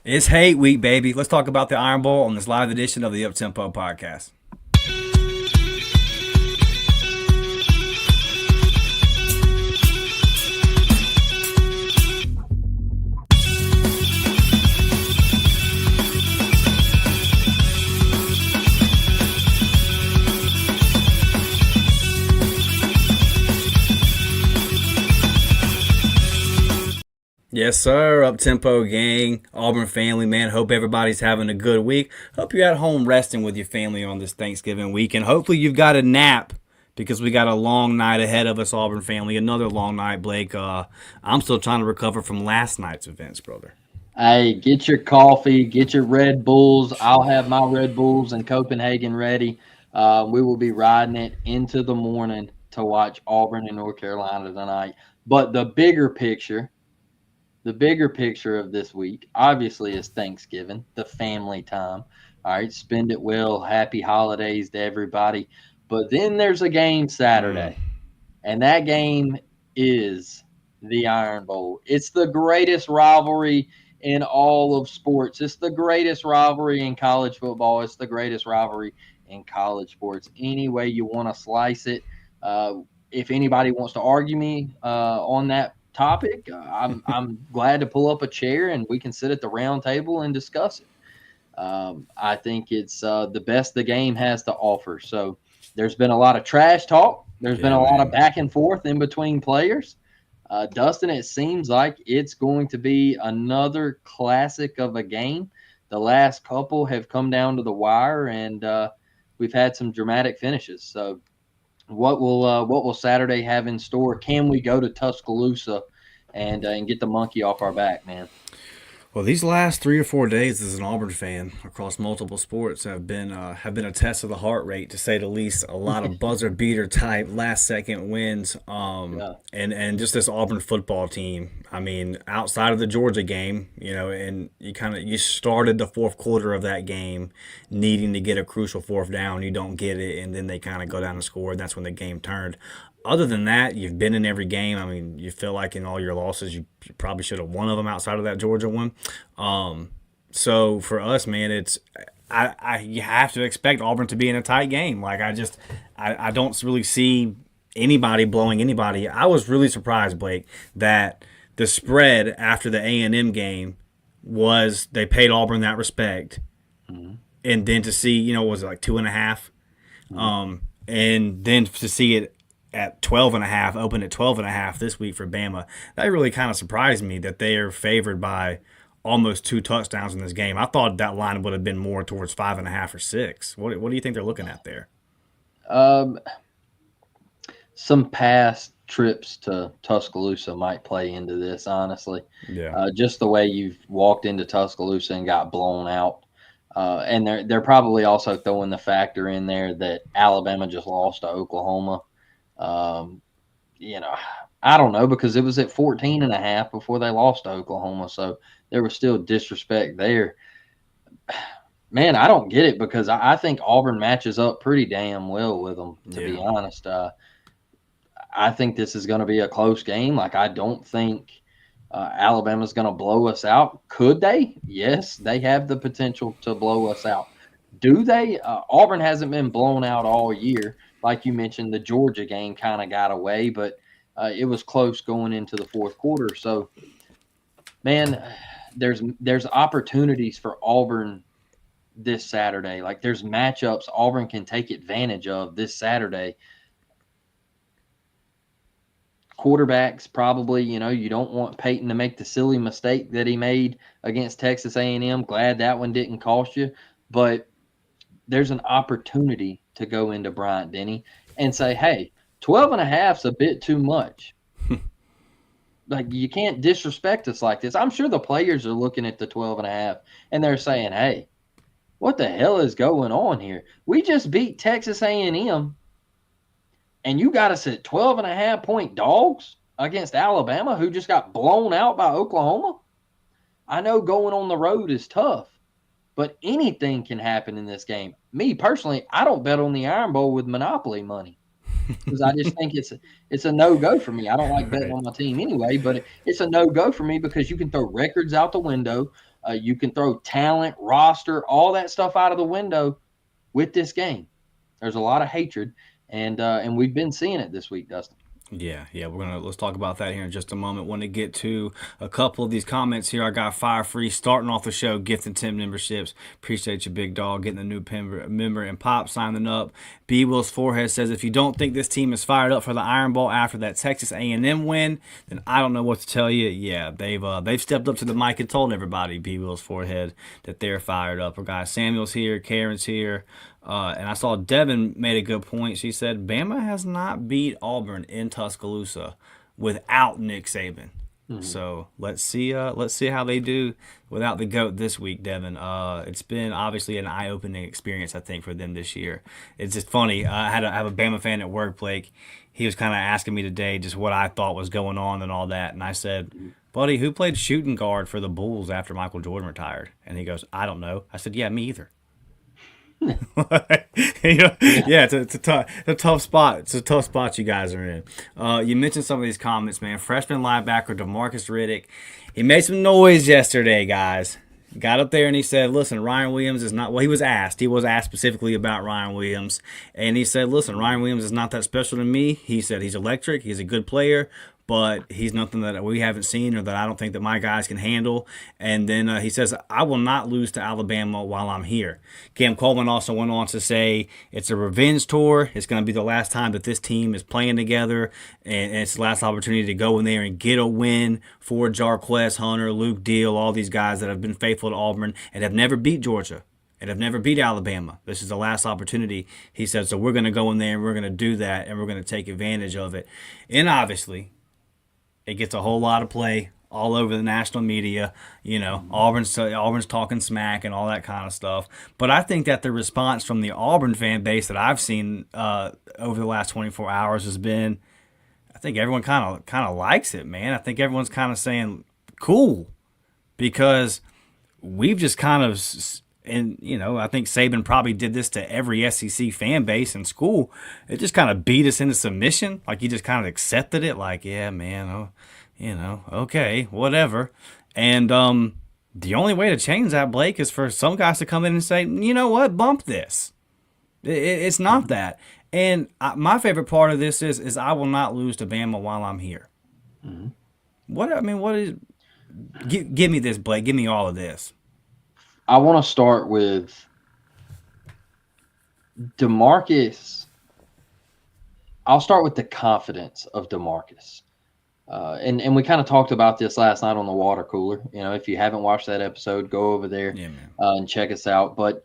It's hate week, baby. Let's talk about the Iron Bowl on this live edition of the Uptempo podcast. Yes, sir. Up tempo gang, Auburn family, man. Hope everybody's having a good week. Hope you're at home resting with your family on this Thanksgiving week, and hopefully you've got a nap because we got a long night ahead of us, Auburn family. Another long night, Blake. I'm still trying to recover from last night's events, brother. Hey, get your coffee, get your Red Bulls. I'll have my Red Bulls in Copenhagen ready. We will be riding it into the morning to watch Auburn and North Carolina tonight. But the bigger picture of this week, obviously, is Thanksgiving, the family time. All right, spend it well. Happy holidays to everybody. But then there's a game Saturday, and that game is the Iron Bowl. It's the greatest rivalry in all of sports. It's the greatest rivalry in college football. It's the greatest rivalry in college sports. Any way you want to slice it. If anybody wants to argue me on that topic, I'm glad to pull up a chair and we can sit at the round table and discuss it. I think it's the best the game has to offer. So there's been a lot of trash talk. There's been a lot of back and forth in between players. Dustin, it seems like it's going to be another classic of a game. The last couple have come down to the wire, and we've had some dramatic finishes. So what will Saturday have in store? Can we go to Tuscaloosa and get the monkey off our back, man? Well, these last 3 or 4 days as an Auburn fan across multiple sports have been a test of the heart rate, to say the least. A lot of buzzer beater type last second wins, Yeah. and just this Auburn football team. I mean, outside of the Georgia game, and you started the fourth quarter of that game needing to get a crucial fourth down. You don't get it, and then they kind of go down and score, and that's when the game turned. Other than that, you've been in every game. I mean, you feel like in all your losses, you probably should have won of them outside of that Georgia one. So for us, man, you have to expect Auburn to be in a tight game. Like I don't really see anybody blowing anybody. I was really surprised, Blake, that the spread after the A&M game was they paid Auburn that respect, and then to see was it like 2.5, and then to see it at 12.5, open at 12.5 this week for Bama. That really kind of surprised me that they are favored by almost 2 touchdowns in this game. I thought that line would have been more towards 5.5 or 6. What do you think they're looking at there? Um, some past trips to Tuscaloosa might play into this, honestly. Yeah. Just the way you've walked into Tuscaloosa and got blown out. And they're probably also throwing the factor in there that Alabama just lost to Oklahoma. Um, I don't know, because it was at 14.5 before they lost to Oklahoma. So there was still disrespect there. Man, I don't get it, because I think Auburn matches up pretty damn well with them, to be honest. I think this is going to be a close game. Like, I don't think Alabama's going to blow us out. Could they? Yes, they have the potential to blow us out. Do they? Auburn hasn't been blown out all year. Like you mentioned, the Georgia game kind of got away, but it was close going into the fourth quarter. So, man, there's opportunities for Auburn this Saturday. Like, there's matchups Auburn can take advantage of this Saturday. Quarterbacks, probably, you don't want Peyton to make the silly mistake that he made against Texas A&M. Glad that one didn't cost you. But there's an opportunity to go into Bryant-Denny and say, hey, 12.5 is a bit too much. Like, you can't disrespect us like this. I'm sure the players are looking at the 12.5 and they're saying, hey, what the hell is going on here? We just beat Texas A&M, and you got us at 12.5-point dogs against Alabama, who just got blown out by Oklahoma. I know going on the road is tough, but anything can happen in this game. Me personally, I don't bet on the Iron Bowl with Monopoly money, because I just think it's a no-go for me. I don't like betting on my team anyway, but it's a no-go for me because you can throw records out the window. You can throw talent, roster, all that stuff out of the window with this game. There's a lot of hatred, and we've been seeing it this week, Dustin. Yeah. Let's talk about that here in just a moment. Want to get to a couple of these comments here. I got Fire Free starting off the show, gifting 10 memberships. Appreciate you, big dog, getting a new member, and Pop signing up. B Will's forehead says, if you don't think this team is fired up for the Iron Bowl after that Texas A&M win, then I don't know what to tell you. Yeah, they've stepped up to the mic and told everybody, B Will's forehead, that they're fired up. Our guy Samuel's here, Karen's here. And I saw Devin made a good point. She said Bama has not beat Auburn in Tuscaloosa without Nick Saban. Mm-hmm. So let's see how they do without the GOAT this week, Devin. It's been obviously an eye-opening experience, I think, for them this year. It's just funny. I have a Bama fan at work, Blake. He was kind of asking me today just what I thought was going on and all that, and I said, buddy, who played shooting guard for the Bulls after Michael Jordan retired? And he goes, I don't know. I said, yeah, me either. Yeah, it's a tough spot. It's a tough spot you guys are in. You mentioned some of these comments, man. Freshman linebacker DeMarcus Riddick, he made some noise yesterday, guys. Got up there and he said, listen, Ryan Williams is not, well, he was asked specifically about Ryan Williams, and he said, listen, Ryan Williams is not that special to me. He said he's electric, he's a good player, but he's nothing that we haven't seen or that I don't think that my guys can handle. And then he says, I will not lose to Alabama while I'm here. Cam Coleman also went on to say it's a revenge tour. It's going to be the last time that this team is playing together, and it's the last opportunity to go in there and get a win for Jarquez Hunter, Luke Deal, all these guys that have been faithful to Auburn and have never beat Georgia and have never beat Alabama. This is the last opportunity, he said. So we're going to go in there and we're going to do that, and we're going to take advantage of it. And obviously, it gets a whole lot of play all over the national media. You know, Auburn's talking smack and all that kind of stuff. But I think that the response from the Auburn fan base that I've seen over the last 24 hours has been, I think everyone kind of likes it, man. I think everyone's kind of saying, cool, because we've just kind of, and you know, I think Saban probably did this to every SEC fan base in school. It just kind of beat us into submission. Like, he just kind of accepted it. Like, yeah, man, okay, whatever. And the only way to change that, Blake, is for some guys to come in and say, you know what, bump this. It's not that. And my favorite part of this is I will not lose to Bama while I'm here. Mm-hmm. What is? Give me this, Blake. Give me all of this. I want to start with DeMarcus. I'll start with the confidence of DeMarcus. And we kind of talked about this last night on the water cooler. You know, if you haven't watched that episode, go over there and check us out. But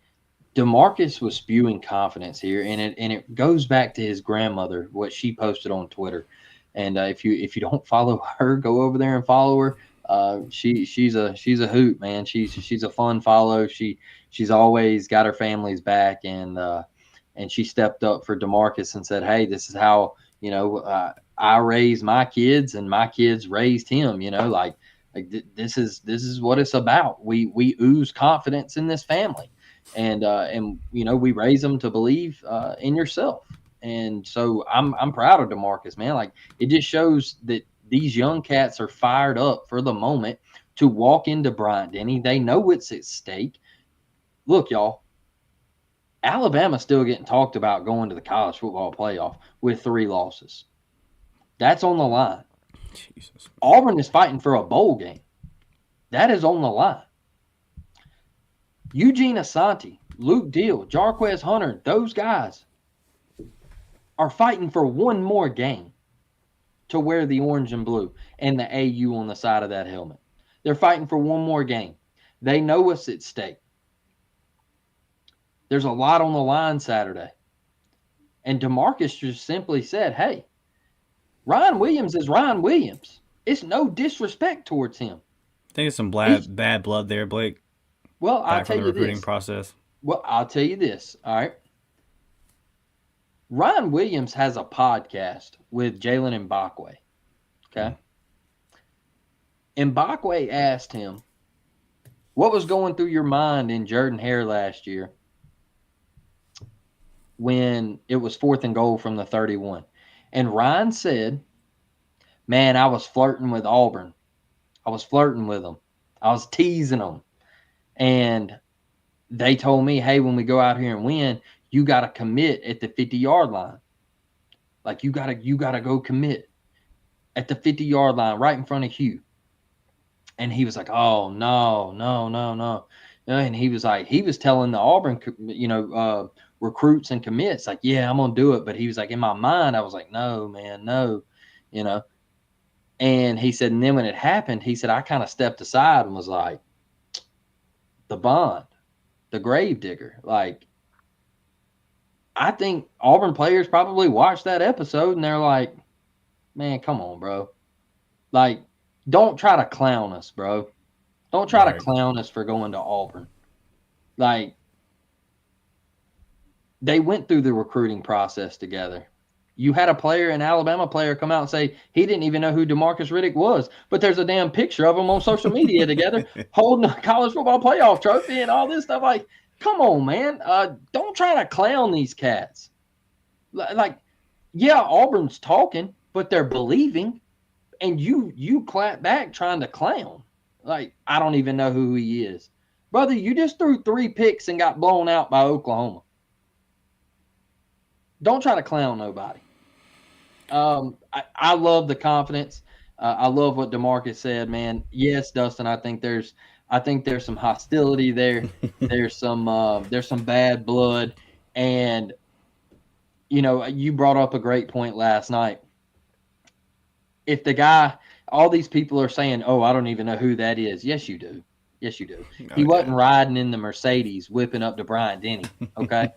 DeMarcus was spewing confidence here, and it goes back to his grandmother, what she posted on Twitter. And if you don't follow her, go over there and follow her. She's a hoot, man. She's a fun follow. She's always got her family's back, and she stepped up for DeMarcus and said, hey, this is how, you know, I raised my kids and my kids raised him, you know, like this is what it's about. We ooze confidence in this family, and you know, we raise them to believe in yourself. And so I'm proud of DeMarcus, man. Like, it just shows that these young cats are fired up for the moment to walk into Bryant-Denny. They know what's at stake. Look, y'all, Alabama's still getting talked about going to the college football playoff with 3 losses. That's on the line. Jesus. Auburn is fighting for a bowl game. That is on the line. Eugene Asante, Luke Deal, Jarquez Hunter, those guys are fighting for one more game to wear the orange and blue and the AU on the side of that helmet. They're fighting for one more game. They know what's at stake. There's a lot on the line Saturday. And DeMarcus just simply said, hey, Ryan Williams is Ryan Williams. It's no disrespect towards him. I think it's some bad blood there, Blake. Well, I'll tell you this. Recruiting process. Well, I'll tell you this, all right? Ryan Williams has a podcast with Jalen Mbakwe, okay? Mbakwe asked him, what was going through your mind in Jordan-Hare last year when it was 4th and goal from the 31? And Ryan said, man, I was flirting with Auburn. I was flirting with them. I was teasing them. And they told me, hey, when we go out here and win, you got to commit at the 50-yard line. Like, you gotta go commit at the 50-yard line right in front of Hugh. And he was like, oh, no. And he was telling the Auburn, recruits and commits, like, yeah, I'm going to do it. But he was like, in my mind, I was like, no, man, no, you know. And he said, and then when it happened, he said, I kind of stepped aside and was like, the Bond, the gravedigger. Like, I think Auburn players probably watched that episode and they're like, man, come on, bro. Like, don't try to clown us, bro. Don't try to clown us for going to Auburn. Like, they went through the recruiting process together. You had a player, an Alabama player, come out and say he didn't even know who DeMarcus Riddick was, but there's a damn picture of them on social media together holding a college football playoff trophy and all this stuff. Like, come on, man. Don't try to clown these cats. Like, yeah, Auburn's talking, but they're believing, and you clap back trying to clown. Like, I don't even know who he is. Brother, you just threw 3 picks and got blown out by Oklahoma. Don't try to clown nobody. I love the confidence. I love what DeMarcus said, man. Yes, Dustin, I think there's some hostility there. There's some bad blood. And, you brought up a great point last night. If the guy, all these people are saying, oh, I don't even know who that is. Yes, you do. Yes, you do. He wasn't riding in the Mercedes whipping up to Bryant-Denny, okay?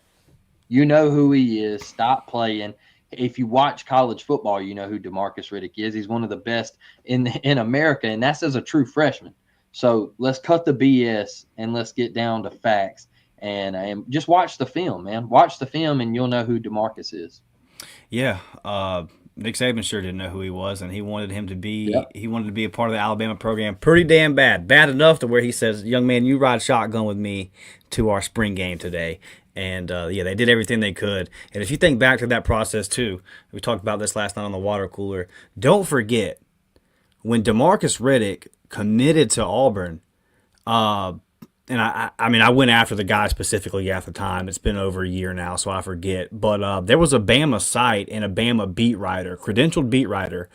You know who he is. Stop playing. If you watch college football, you know who DeMarcus Riddick is. He's one of the best in America, and that's as a true freshman. So let's cut the BS and let's get down to facts. And just watch the film, man. Watch the film, and you'll know who DeMarcus is. Yeah, Nick Saban sure didn't know who he was, and he wanted him to be. Yep. He wanted to be a part of the Alabama program. Pretty damn bad enough to where he says, "Young man, you ride shotgun with me to our spring game today." And they did everything they could. And if you think back to that process too, we talked about this last night on the water cooler. Don't forget when DeMarcus Riddick committed to Auburn. And I went after the guy specifically at the time. It's been over a year now, so I forget. But there was a Bama site and a Bama beat writer, credentialed beat writer,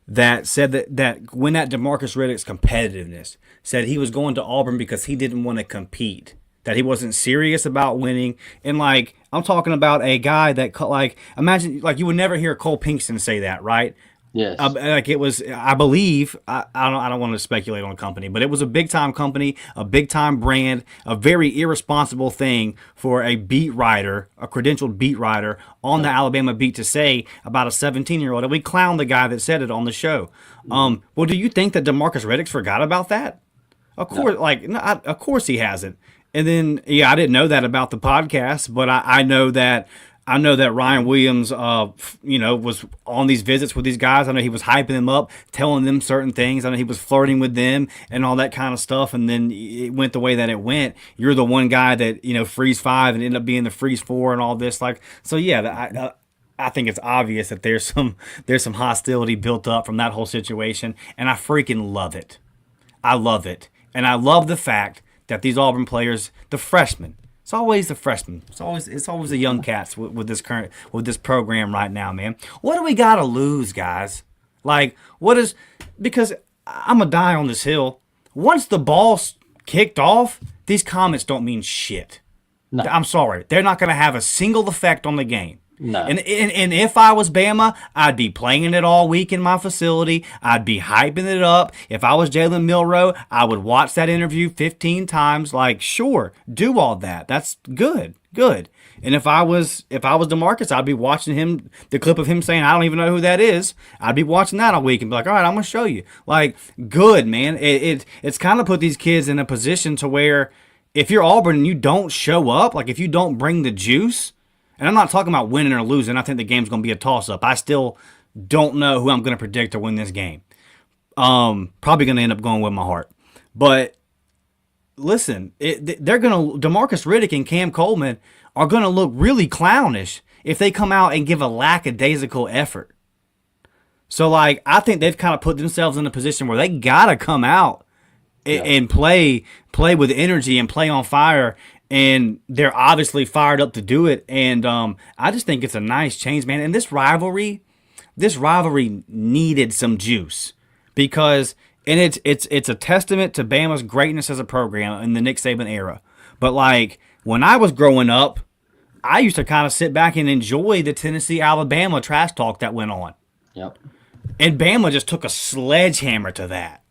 that said that when that DeMarcus Riddick's competitiveness, said he was going to Auburn because he didn't want to compete, that he wasn't serious about winning. And, like, I'm talking about a guy that, like, imagine, like, you would never hear Cole Pinkston say that, right? Yes. Like, it was, I believe, I don't want to speculate on a company, but it was a big-time company, a big-time brand, a very irresponsible thing for a beat writer, a credentialed beat writer on the Alabama beat to say about a 17-year-old. And we clowned the guy that said it on the show. Well, do you think that DeMarcus Riddick forgot about that? Of course, of course he hasn't. And then, I didn't know that about the podcast, but I know that Ryan Williams, was on these visits with these guys. I know he was hyping them up, telling them certain things. I know he was flirting with them and all that kind of stuff. And then it went the way that it went. You're the one guy that, freeze 5 and end up being the freeze 4 and all this. Like, so yeah, I think it's obvious that there's some hostility built up from that whole situation. And I freaking love it. I love it. And I love the fact that these Auburn players, the freshmen, it's always the freshmen. It's always the young cats with this program right now, man. What do we gotta lose, guys? Like, because I'm gonna die on this hill. Once the ball's kicked off, these comments don't mean shit. No. I'm sorry, they're not gonna have a single effect on the game. No. And if I was Bama, I'd be playing it all week in my facility. I'd be hyping it up. If I was Jalen Milroe, I would watch that interview 15 times. Like, sure, do all that. That's good. And if I was DeMarcus, I'd be watching the clip of him saying, I don't even know who that is. I'd be watching that all week and be like, all right, I'm going to show you. Like, good, man. It's kind of put these kids in a position to where if you're Auburn and you don't show up, like if you don't bring the juice, and I'm not talking about winning or losing. I think the game's going to be a toss-up. I still don't know who I'm going to predict to win this game. Probably going to end up going with my heart. But listen, DeMarcus Riddick and Cam Coleman are going to look really clownish if they come out and give a lackadaisical effort. So, like, I think they've kind of put themselves in a position where they got to come out Yeah. and play with energy and play on fire. And they're obviously fired up to do it. And I just think it's a nice change, man. And this rivalry needed some juice because, and it's a testament to Bama's greatness as a program in the Nick Saban era. But like when I was growing up, I used to kind of sit back and enjoy the Tennessee Alabama trash talk that went on. Yep. And Bama just took a sledgehammer to that.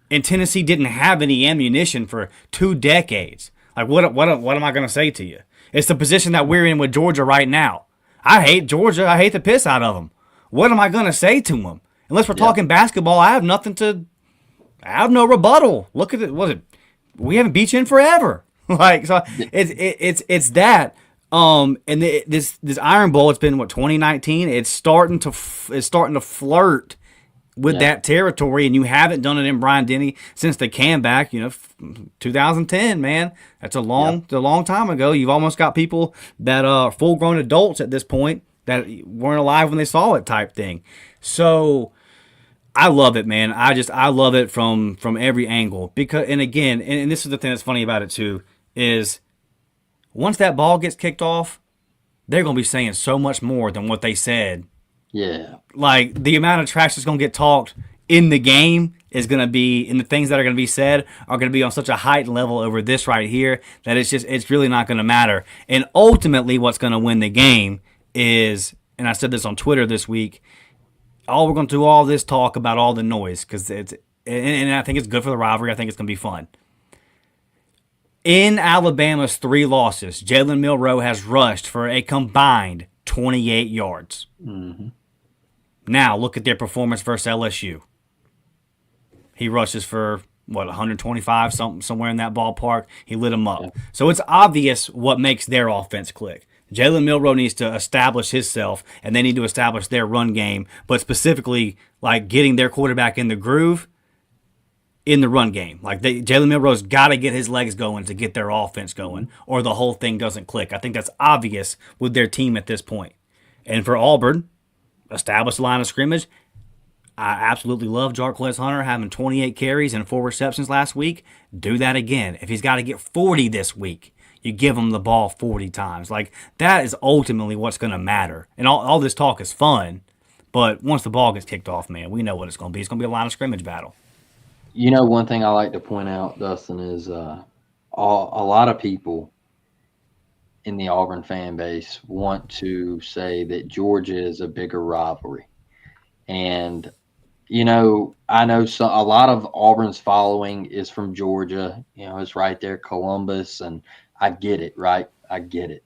And Tennessee didn't have any ammunition for 2 decades. Like, what am I going to say to you? It's the position that we're in with Georgia right now. I hate Georgia. I hate the piss out of them. What am I going to say to them? Unless we're talking basketball, I have no rebuttal. Look at it. We haven't beat you in forever. Like, so it's that. And this Iron Bowl, it's been 2019. It's starting to flirt with that territory, and you haven't done it in Bryant-Denny since the comeback. 2010, man. That's a long time ago. You've almost got people that are full-grown adults at this point that weren't alive when they saw it, type thing. So I love it, man. I love it from every angle because, and again, and this is the thing that's funny about it too, is once that ball gets kicked off, they're going to be saying so much more than what they said. Yeah. Like, the amount of trash that's going to get talked in the game is going to be, and the things that are going to be said are going to be on such a heightened level over this right here that it's really not going to matter. And ultimately, what's going to win the game is, and I said this on Twitter this week, we're going to do all this talk about all the noise because and I think it's good for the rivalry. I think it's going to be fun. In Alabama's 3 losses, Jalen Milroe has rushed for a combined 28 yards. Mm-hmm. Now, look at their performance versus LSU. He rushes for, 125, somewhere in that ballpark. He lit them up. Yeah. So it's obvious what makes their offense click. Jalen Milroe needs to establish himself, and they need to establish their run game, but specifically, like, getting their quarterback in the groove in the run game. Like, Jalen Milroe's got to get his legs going to get their offense going, or the whole thing doesn't click. I think that's obvious with their team at this point. And for Auburn, establish the line of scrimmage. I absolutely love Jarquez Hunter having 28 carries and 4 receptions last week. Do that again. If he's got to get 40 this week, you give him the ball 40 times. Like, that is ultimately what's going to matter. And all this talk is fun, but once the ball gets kicked off, man, we know what it's going to be. It's going to be a line of scrimmage battle. One thing I like to point out, Dustin, is a lot of people in the Auburn fan base want to say that Georgia is a bigger rivalry. And, I know a lot of Auburn's following is from Georgia. It's right there, Columbus, and I get it, right? I get it.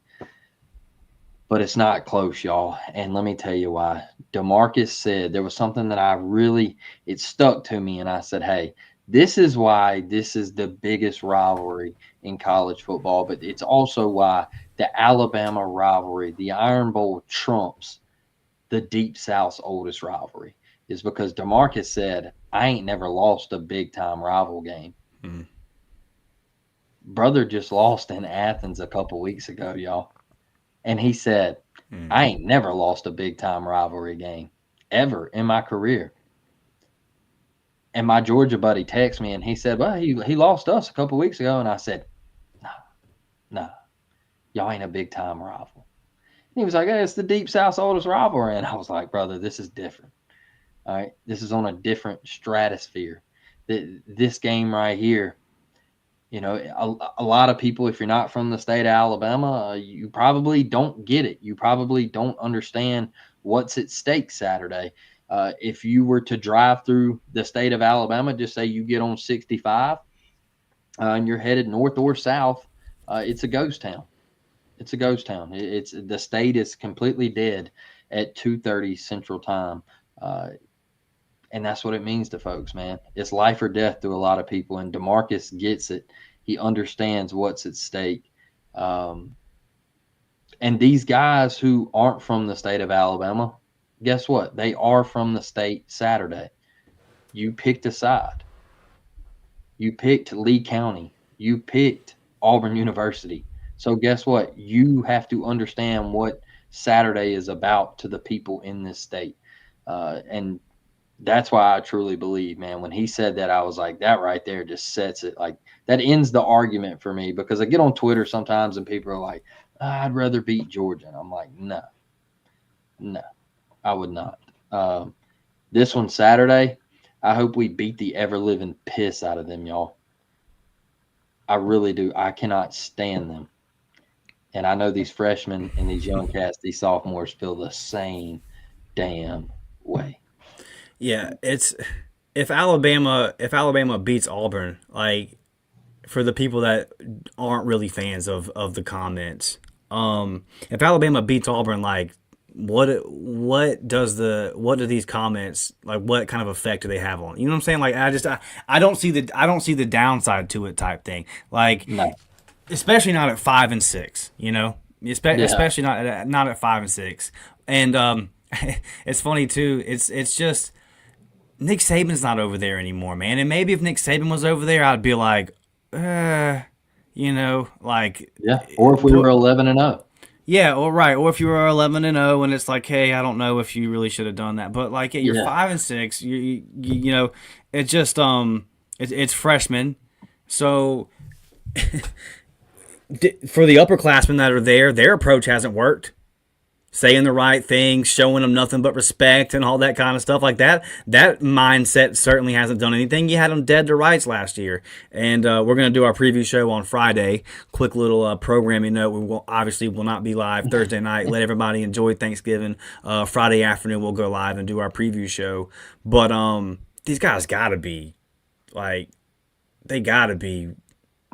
But it's not close, y'all. And let me tell you why. DeMarcus said there was something that it stuck to me. And I said, hey, this is why this is the biggest rivalry in college football. But it's also why the Alabama rivalry, the Iron Bowl, trumps the Deep South's oldest rivalry. Is because DeMarcus said, I ain't never lost a big-time rival game. Mm-hmm. Brother just lost in Athens a couple weeks ago, y'all. And he said, I ain't never lost a big-time rivalry game ever in my career. And my Georgia buddy texted me, and he said, well, he lost us a couple weeks ago. And I said, no, y'all ain't a big-time rival. And he was like, hey, it's the Deep South's oldest rivalry. And I was like, brother, this is different. All right, this is on a different stratosphere. This game right here, a lot of people, if you're not from the state of Alabama, you probably don't get it. You probably don't understand what's at stake Saturday. If you were to drive through the state of Alabama, just say you get on 65 and you're headed north or south, it's a ghost town. It's a ghost town. The state is completely dead at 2:30 Central Time. And that's what it means to folks, man. It's life or death to a lot of people, and DeMarcus gets it. He understands what's at stake. And these guys who aren't from the state of Alabama, guess what? They are from the state Saturday. You picked a side. You picked Lee County. You picked Auburn University. So guess what? You have to understand what Saturday is about to the people in this state. And That's why I truly believe, man. When he said that, I was like, that right there just sets it. Like that ends the argument for me because I get on Twitter sometimes and people are like, I'd rather beat Georgia. And I'm like, no, no, I would not. This one Saturday, I hope we beat the ever living piss out of them, y'all. I really do. I cannot stand them. And I know these freshmen and these young cats, these sophomores feel the same damn way. Yeah, it's if Alabama beats Auburn, like for the people that aren't really fans of the comments, if Alabama beats Auburn, like what do these comments like? What kind of effect do they have on? You know what I'm saying? Like I don't see the downside to it type thing. Like No. especially not at 5-6. You know, especially not at 5-6. And it's funny too. It's just Nick Saban's not over there anymore, man. And maybe if Nick Saban was over there, I'd be like, you know, like Yeah. Or if we were 11-0. yeah, or right, or if you were 11-0, and it's like, hey, I don't know if you really should have done that, but like, yeah, you're Yeah. 5-6. You know, it's just it's freshmen, so for the upperclassmen that are there, their approach hasn't worked. Saying the right things, showing them nothing but respect and all that kind of stuff like that. That mindset certainly hasn't done anything. You had them dead to rights last year. And we're going to do our preview show on Friday. Quick little programming note. We will not be live Thursday night. Let everybody enjoy Thanksgiving. Friday afternoon, we'll go live and do our preview show. But these guys got to be, like, they got to be,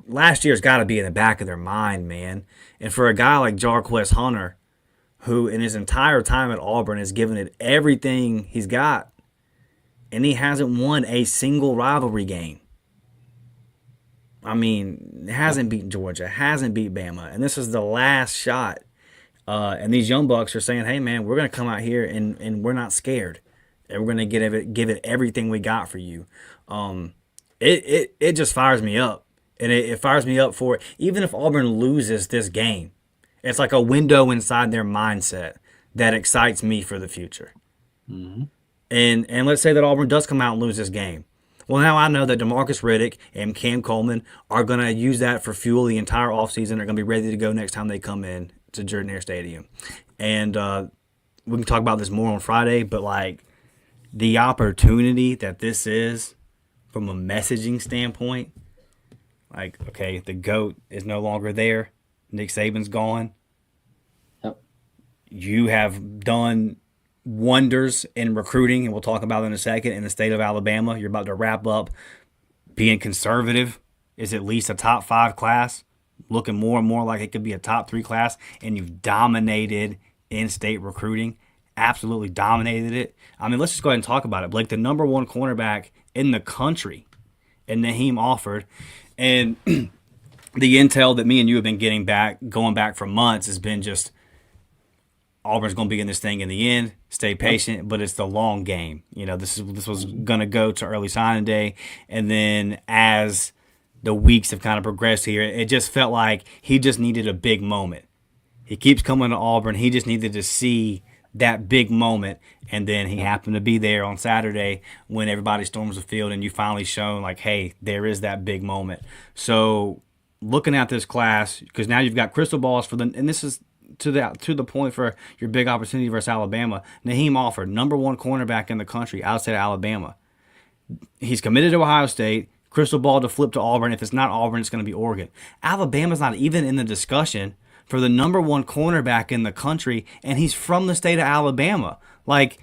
last year's got to be in the back of their mind, man. And for a guy like Jarquez Hunter, who in his entire time at Auburn has given it everything he's got, and he hasn't won a single rivalry game. I mean, hasn't beaten Georgia, hasn't beat Bama, and this is the last shot. And these young bucks are saying, hey, man, we're going to come out here and we're not scared. And we're going to give it everything we got for you. It just fires me up. And it fires me up for, even if Auburn loses this game, it's like a window inside their mindset that excites me for the future. Mm-hmm. And let's say that Auburn does come out and lose this game. Well, now I know that DeMarcus Riddick and Cam Coleman are going to use that for fuel the entire offseason. They're going to be ready to go next time they come in to Jordan-Hare Stadium. And we can talk about this more on Friday, but like the opportunity that this is from a messaging standpoint, like, okay, the GOAT is no longer there. Nick Saban's gone. Yep. You have done wonders in recruiting, and we'll talk about it in a second, in the state of Alabama. You're about to wrap up being conservative. Is at least a top 5 class, looking more and more like it could be a top 3 class, and you've dominated in-state recruiting. Absolutely dominated it. I mean, let's just go ahead and talk about it. Blake, the number 1 cornerback in the country, and Naheem offered. And the intel that me and you have been going back for months, has been just Auburn's going to be in this thing in the end. Stay patient, but it's the long game. You know, this was going to go to early signing day, and then as the weeks have kind of progressed here, it just felt like he just needed a big moment. He keeps coming to Auburn. He just needed to see that big moment, and then he happened to be there on Saturday when everybody storms the field, and you finally shown like, hey, there is that big moment. So looking at this class, because now you've got crystal balls for and this is to the point for your big opportunity versus Alabama. Naheem offered, number 1 cornerback in the country outside of Alabama. He's committed to Ohio State. Crystal ball to flip to Auburn. If it's not Auburn, it's going to be Oregon. Alabama's not even in the discussion for the number 1 cornerback in the country, and he's from the state of Alabama. Like,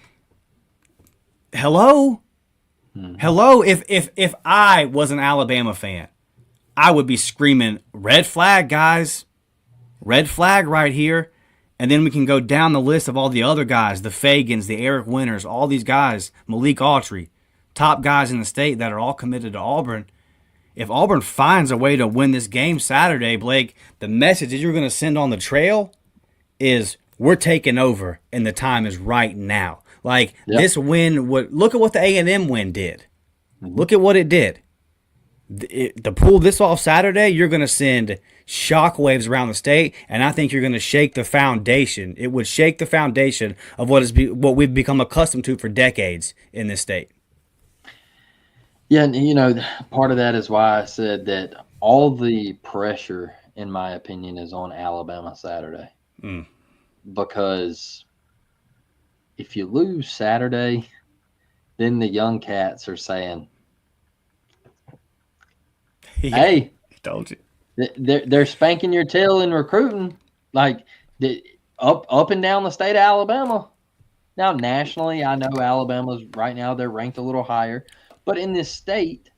hello? Hello? If I was an Alabama fan, I would be screaming, red flag, guys. Red flag right here. And then we can go down the list of all the other guys, the Fagans, the Eric Winters, all these guys, Malik Autry, top guys in the state that are all committed to Auburn. If Auburn finds a way to win this game Saturday, Blake, the message that you're going to send on the trail is we're taking over and the time is right now. Like, This win, look at what the A&M win did. Look at what it did. To pull this off Saturday, you're going to send shockwaves around the state, and I think you're going to shake the foundation. It would shake the foundation of what we've become accustomed to for decades in this state. Yeah, and part of that is why I said that all the pressure, in my opinion, is on Alabama Saturday. Because if you lose Saturday, then the young cats are saying, "Hey, told you." They're spanking your tail in recruiting, like up and down the state of Alabama. Now, nationally, I know Alabama's right now they're ranked a little higher, but in this state,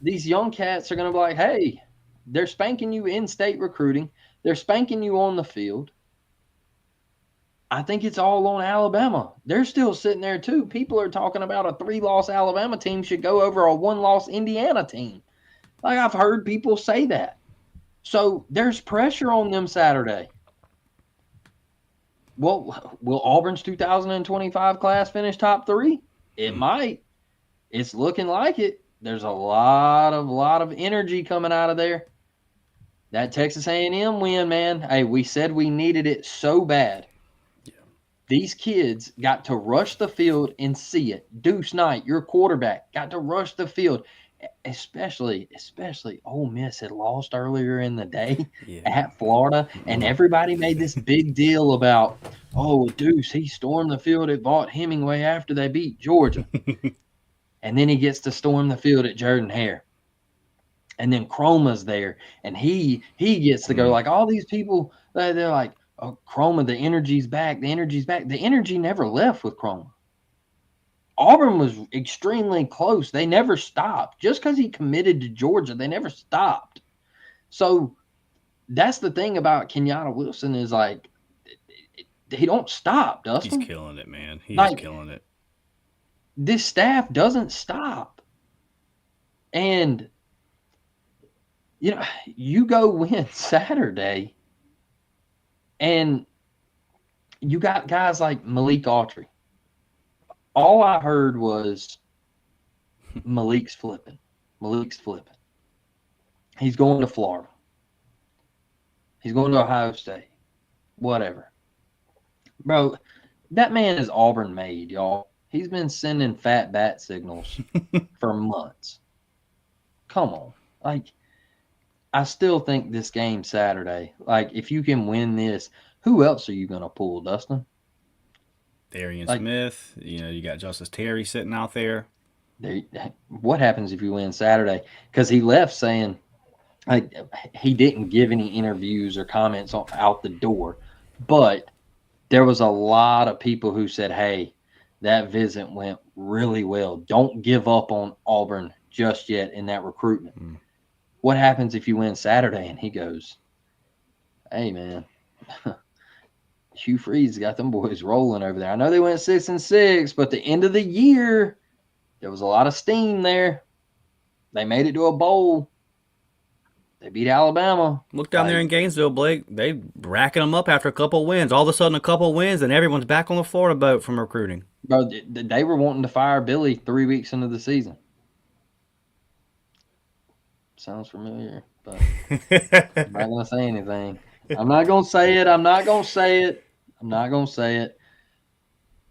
these young cats are going to be like, "Hey, they're spanking you in state recruiting. They're spanking you on the field." I think it's all on Alabama. They're still sitting there too. People are talking about a 3-loss Alabama team should go over a 1-loss Indiana team. Like, I've heard people say that. So there's pressure on them Saturday. Well, will Auburn's 2025 class finish top 3? It might. It's looking like it. There's a lot of energy coming out of there. That Texas A&M win, man. Hey, we said we needed it so bad. These kids got to rush the field and see it. Deuce Knight, your quarterback, got to rush the field. Especially Ole Miss had lost earlier in the day at Florida, and everybody made this big deal about, Deuce, he stormed the field at Vaught Hemingway after they beat Georgia. And then he gets to storm the field at Jordan-Hare. And then Chroma's there, and he gets to go. Like, all these people, they're like, "Oh, Chroma, the energy's back. The energy's back." The energy never left with Chroma. Auburn was extremely close. They never stopped. Just because he committed to Georgia, they never stopped. So that's the thing about Kenyatta Wilson is, like, he don't stop, Dustin. He's killing it, man. He's killing it. This staff doesn't stop. And, you go win Saturday, and you got guys like Malik Autry. All I heard was Malik's flipping. He's going to Florida. He's going to Ohio State. Whatever. Bro, that man is Auburn made, y'all. He's been sending fat bat signals for months. Come on. Like, I still think this game Saturday, like, if you can win this, who else are you going to pull, Dustin? Darian Smith. You got Justice Terry sitting out there. What happens if you win Saturday? Because he left saying, like, he didn't give any interviews or comments out the door, but there was a lot of people who said, "Hey, that visit went really well. Don't give up on Auburn just yet in that recruitment." What happens if you win Saturday? And he goes, "Hey, man, Hugh Freeze got them boys rolling over there. I know they went 6-6, but the end of the year, there was a lot of steam there. They made it to a bowl. They beat Alabama." Look down there in Gainesville, Blake. They racking them up after a couple wins. All of a sudden, a couple wins, and everyone's back on the Florida boat from recruiting. Bro, they were wanting to fire Billy 3 weeks into the season. Sounds familiar, but I'm not going to say anything. I'm not going to say it.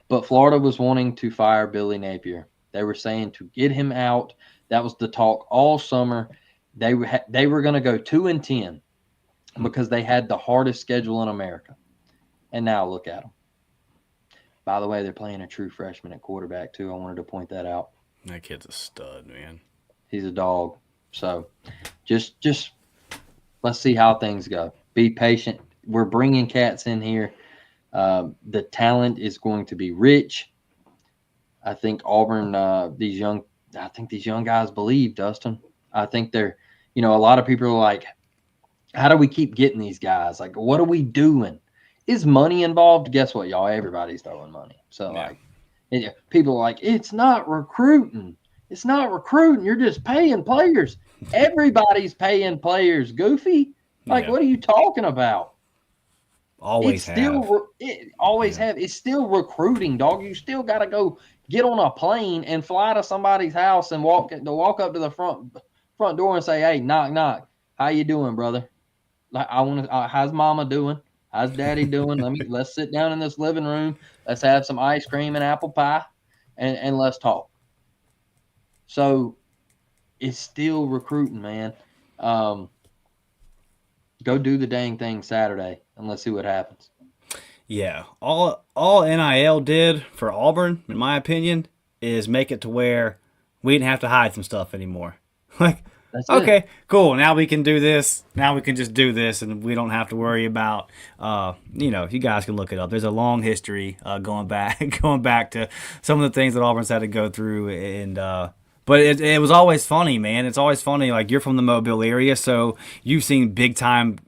But Florida was wanting to fire Billy Napier. They were saying to get him out. That was the talk all summer. They were going to go 2-10 because they had the hardest schedule in America. And now look at them. By the way, they're playing a true freshman at quarterback too. I wanted to point that out. That kid's a stud, man. He's a dog. So just let's see how things go. Be patient. We're bringing cats in here. The talent is going to be rich. I think Auburn, these young guys believe, Dustin. I think they're, a lot of people are like, how do we keep getting these guys? Like, what are we doing? Is money involved? Guess what, y'all? Everybody's throwing money. So, people are like, it's not recruiting. It's not recruiting. You're just paying players. Everybody's paying players, Goofy. Like, what are you talking about? Always have. It's still recruiting, dog. You still got to go get on a plane and fly to somebody's house and walk up to the front front door and say, "Hey, knock, knock. How you doing, brother? Like, I want to. How's Mama doing? How's Daddy doing? Let's sit down in this living room. Let's have some ice cream and apple pie, and let's talk." So it's still recruiting, man. Um, go do the dang thing Saturday, and let's see what happens. Yeah, all NIL did for Auburn, in my opinion, is make it to where we didn't have to hide some stuff anymore. Like, That's it. okay, cool. Now we can do this. Now we can just do this, and we don't have to worry about. You guys can look it up. There's a long history going back, going back to some of the things that Auburn's had to go through, and but it was always funny, man. It's always funny. Like, you're from the Mobile area, so you've seen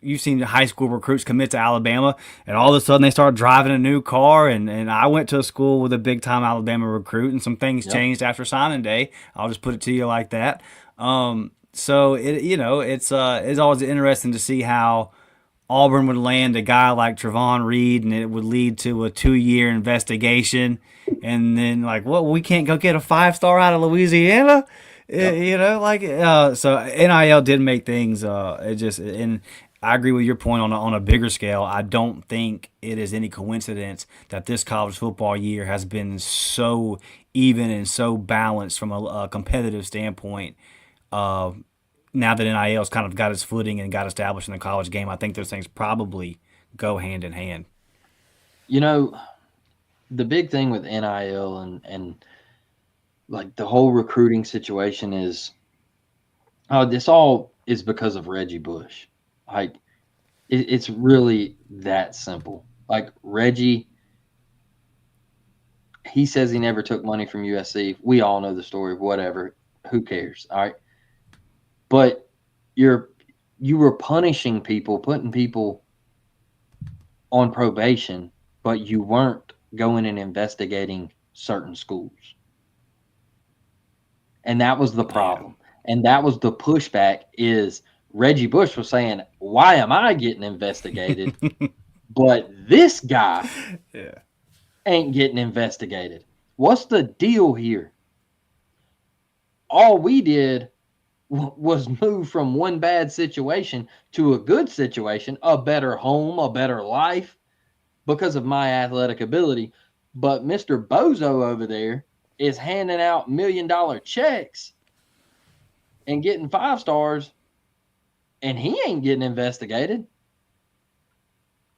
you've seen high school recruits commit to Alabama, and all of a sudden they start driving a new car. And I went to a school with a big time Alabama recruit, and some things Yep. changed after signing day. I'll just put it to you like that. So it's always interesting to see how Auburn would land a guy like Trevon Reed, and it would lead to a 2-year investigation, and then like, well, we can't go get a 5-star out of Louisiana, Yep. so NIL did make things. It just and I agree with your point on a bigger scale. I don't think it is any coincidence that this college football year has been so even and so balanced from a competitive standpoint. Uh, Now that NIL's kind of got its footing and got established in the college game, I think those things probably go hand in hand. You know, the big thing with NIL and like the whole recruiting situation is, this all is because of Reggie Bush. Like, it's really that simple. Like, Reggie, he says he never took money from USC. We all know the story. Whatever. Who cares? All right. But you were punishing people, putting people on probation, but you weren't going and investigating certain schools. And that was the Yeah. problem. And that was the pushback is Reggie Bush was saying, "Why am I getting investigated? But this guy Yeah. ain't getting investigated. What's the deal here?" All we did was move from one bad situation to a good situation, a better home, a better life because of my athletic ability. But Mr. Bozo over there is handing out $1 million checks and getting 5 stars, and he ain't getting investigated.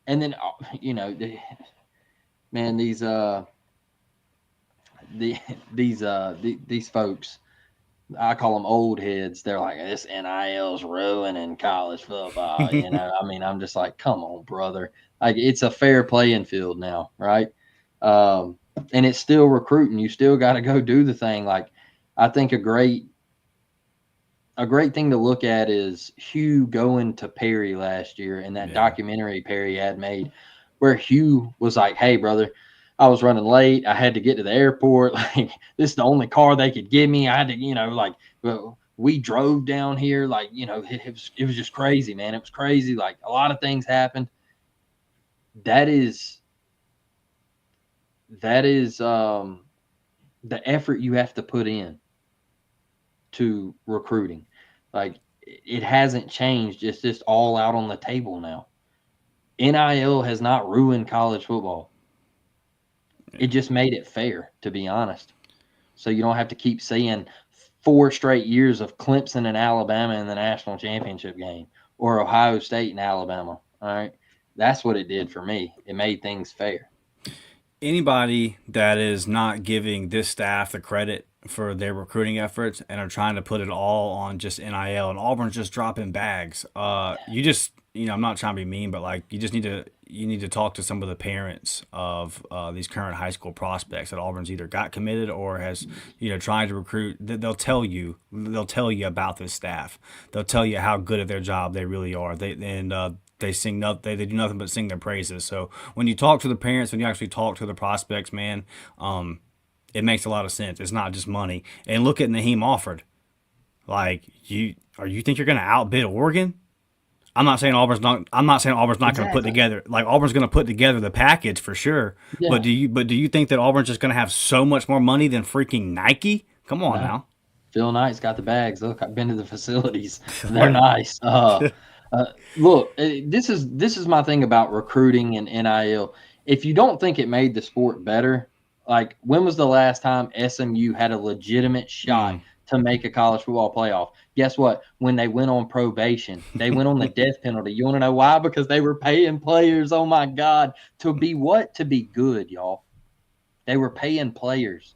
And then, man, these folks, I call them old heads. They're like, "This NIL's ruining college football." I mean, I'm just like, come on, brother. Like, it's a fair playing field now, right? And it's still recruiting. You still got to go do the thing. Like, I think a great thing to look at is Hugh going to Perry last year and that documentary Perry had made, where Hugh was like, "Hey, brother, I was running late. I had to get to the airport. Like, this is the only car they could give me. I had to, well, we drove down here. Like, it was just crazy, man. It was crazy. Like, a lot of things happened." That is the effort you have to put in to recruiting. Like, it hasn't changed. It's just all out on the table now. NIL has not ruined college football. It just made it fair, to be honest. So you don't have to keep seeing 4 straight years of Clemson and Alabama in the national championship game, or Ohio State and Alabama. All right. That's what it did for me. It made things fair. Anybody that is not giving this staff the credit for their recruiting efforts and are trying to put it all on just NIL, and Auburn's just dropping bags. I'm not trying to be mean, but like, you need to talk to some of the parents of these current high school prospects that Auburn's either got committed or has trying to recruit. They'll tell you about this staff. They'll tell you how good at their job they really are. They sing they do nothing but sing their praises. So when you talk to the parents, when you actually talk to the prospects, man, it makes a lot of sense. It's not just money. And look at Naheem Offord. Like, you think you're going to outbid Oregon? I'm not saying Auburn's not going to put Exactly. together, like, Auburn's going to put together the package for sure. Yeah. But do you think that Auburn's just going to have so much more money than freaking Nike? Come on No. now. Phil Knight's got the bags. Look, I've been to the facilities. They're nice. Look, this is my thing about recruiting and NIL. If you don't think it made the sport better, like when was the last time SMU had a legitimate shot to make a college football playoff? Guess what? When they went on probation, they went on the death penalty. You want to know why? Because they were paying players, oh my God, to be what? To be good, y'all. They were paying players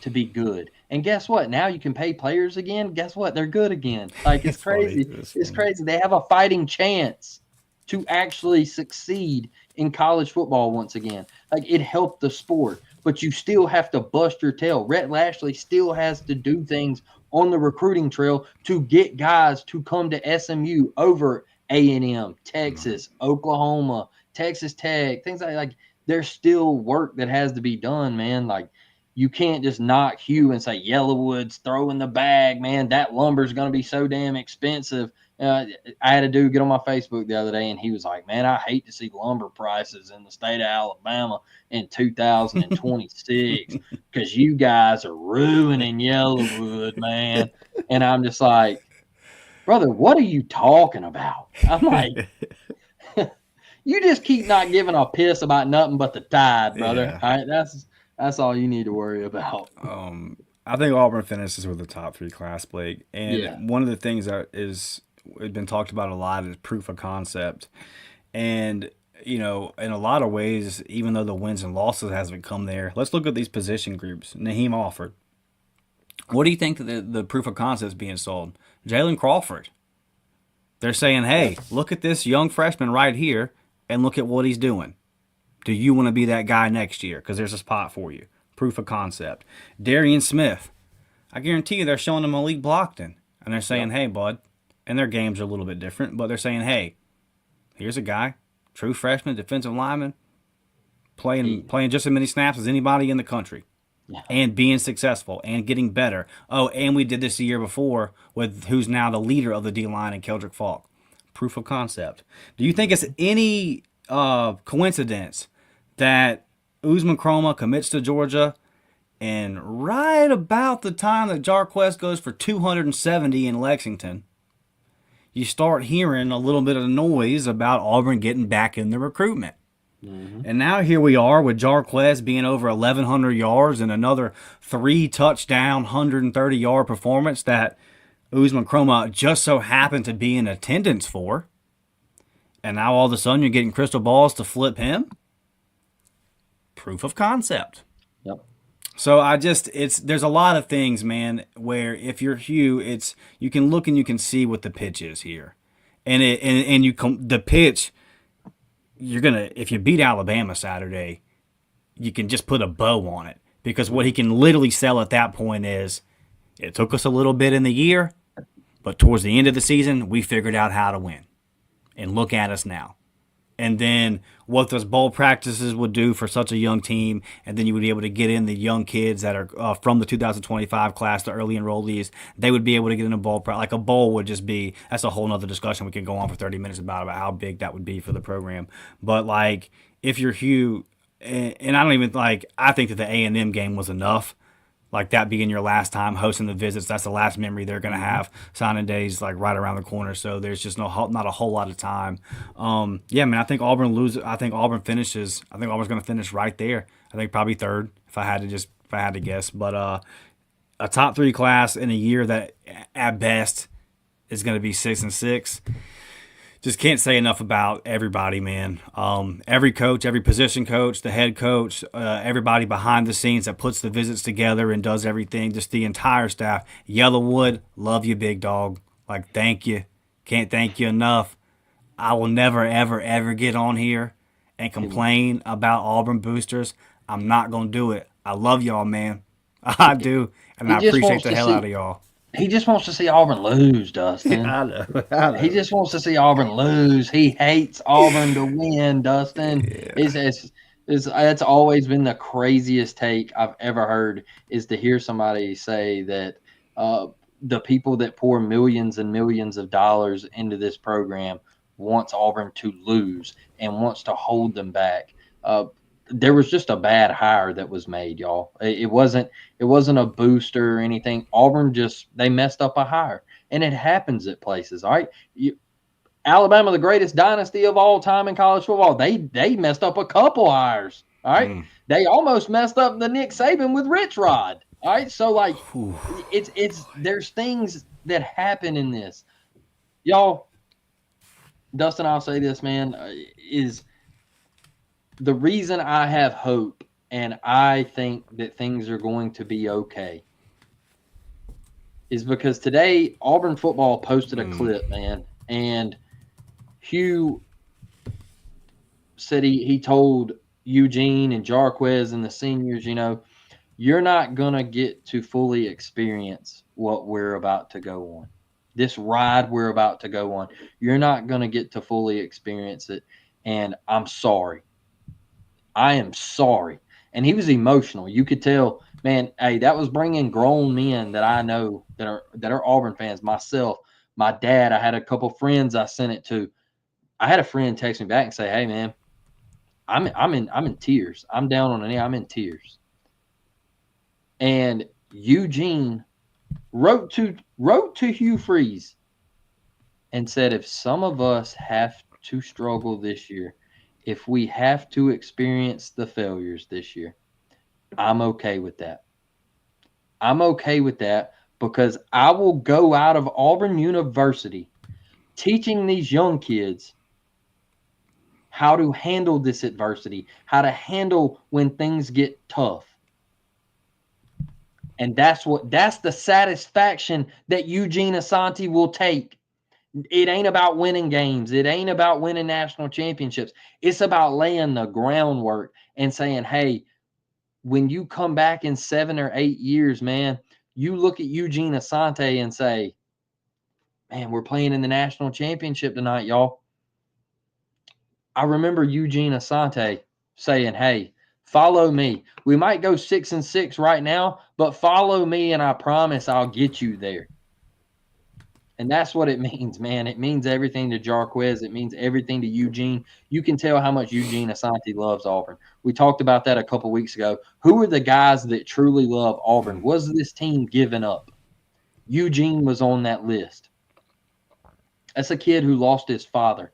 to be good. And guess what? Now you can pay players again. Guess what? They're good again. Like, it's crazy. It's crazy. They have a fighting chance to actually succeed in college football once again. Like, it helped the sport, but you still have to bust your tail. Rhett Lashley still has to do things on the recruiting trail to get guys to come to SMU over A&M, Texas, Oklahoma, Texas Tech, things like there's still work that has to be done, man. Like, you can't just knock Hugh and say Yellowwood's throwing the bag, man. That lumber's going to be so damn expensive. I had a dude get on my Facebook the other day, and he was like, man, I hate to see lumber prices in the state of Alabama in 2026 because you guys are ruining Yellowwood, man. And I'm just like, brother, what are you talking about? I'm like, you just keep not giving a piss about nothing but the tide, brother. Yeah. All right, that's all you need to worry about. I think Auburn finishes with the top 3 class, Blake. And one of the things that has been talked about a lot is proof of concept. And, you know, in a lot of ways, even though the wins and losses hasn't come there, let's look at these position groups. Naheem Alford. What do you think that the proof of concept is being sold? Jalen Crawford. They're saying, hey, look at this young freshman right here and look at what he's doing. Do you want to be that guy next year? Because there's a spot for you. Proof of concept. Darian Smith. I guarantee you they're showing him Malik Blockton. And they're saying, hey, bud. And their games are a little bit different. But they're saying, hey, here's a guy. True freshman, defensive lineman. Playing just as many snaps as anybody in the country. Yeah. And being successful and getting better. Oh, and we did this the year before with who's now the leader of the D-line in Keldrick Falk. Proof of concept. Do you think it's any coincidence that Usman Chroma commits to Georgia, and right about the time that Jarquez goes for 270 in Lexington, you start hearing a little bit of noise about Auburn getting back in the recruitment. Mm-hmm. And now here we are with Jarquez being over 1,100 yards and another 3-touchdown, 130-yard performance that Usman Chroma just so happened to be in attendance for. And now all of a sudden you're getting crystal balls to flip him. Proof of concept. Yep. So there's a lot of things, man, where if you're Hugh, you can look and you can see what the pitch is here. And the pitch, if you beat Alabama Saturday, you can just put a bow on it, because what he can literally sell at that point is, it took us a little bit in the year, but towards the end of the season, we figured out how to win. And look at us now. And then what those bowl practices would do for such a young team, and then you would be able to get in the young kids that are from the 2025 class, the early enrollees. They would be able to get in a bowl practice. Like, a bowl would just be, that's a whole nother discussion we can go on for 30 minutes about how big that would be for the program. But, like, if you're Hugh, and I don't even, like, I think that the A&M game was enough. Like, that being your last time hosting the visits, that's the last memory they're going to have. Signing day's like right around the corner, so there's just not a whole lot of time. Yeah, man, I think Auburn loses. I think Auburn finishes. I think Auburn's going to finish right there. I think probably third if I had to guess. But a top 3 class in a year that at best is going to be 6-6. Just can't say enough about everybody, man. Every coach, every position coach, the head coach, everybody behind the scenes that puts the visits together and does everything, just the entire staff. Yellowwood, love you, big dog. Like, thank you. Can't thank you enough. I will never, ever, ever get on here and complain about Auburn boosters. I'm not going to do it. I love y'all, man. I do. And I appreciate the hell out of y'all. He just wants to see Auburn lose, Dustin. I know. He just wants to see Auburn lose. He hates Auburn to win, Dustin. Yeah. That's always been the craziest take I've ever heard, is to hear somebody say that the people that pour millions and millions of dollars into this program wants Auburn to lose and wants to hold them back. there was just a bad hire that was made, y'all. It wasn't a booster or anything. Auburn they messed up a hire, and it happens at places. All right, Alabama, the greatest dynasty of all time in college football, they messed up a couple hires. All right, they almost messed up the Nick Saban with Rich Rod. All right, so like it's there's things that happen in this, y'all. Dustin, I'll say this, man, is the reason I have hope and I think that things are going to be okay is because today Auburn football posted a clip, man, and Hugh said he told Eugene and Jarquez and the seniors, you're not going to get to fully experience what we're about to go on. This ride we're about to go on, you're not going to get to fully experience it, and I'm sorry. I am sorry. And he was emotional. You could tell, man, hey, that was bringing grown men that I know that are Auburn fans. Myself, my dad, I had a couple friends I sent it to. I had a friend text me back and say, hey, man, I'm in tears. I'm down on the knee. I'm in tears. And Eugene wrote to Hugh Freeze and said, if some of us have to struggle this year, if we have to experience the failures this year, I'm okay with that. I'm okay with that because I will go out of Auburn University teaching these young kids how to handle this adversity, how to handle when things get tough. And that's the satisfaction that Eugene Asante will take. It ain't about winning games. It ain't about winning national championships. It's about laying the groundwork and saying, hey, when you come back in 7 or 8 years, man, you look at Eugene Asante and say, man, we're playing in the national championship tonight, y'all. I remember Eugene Asante saying, hey, follow me. We might go 6-6 right now, but follow me and I promise I'll get you there. And that's what it means, man. It means everything to Jarquez. It means everything to Eugene. You can tell how much Eugene Asante loves Auburn. We talked about that a couple weeks ago. Who are the guys that truly love Auburn? Was this team giving up? Eugene was on that list. That's a kid who lost his father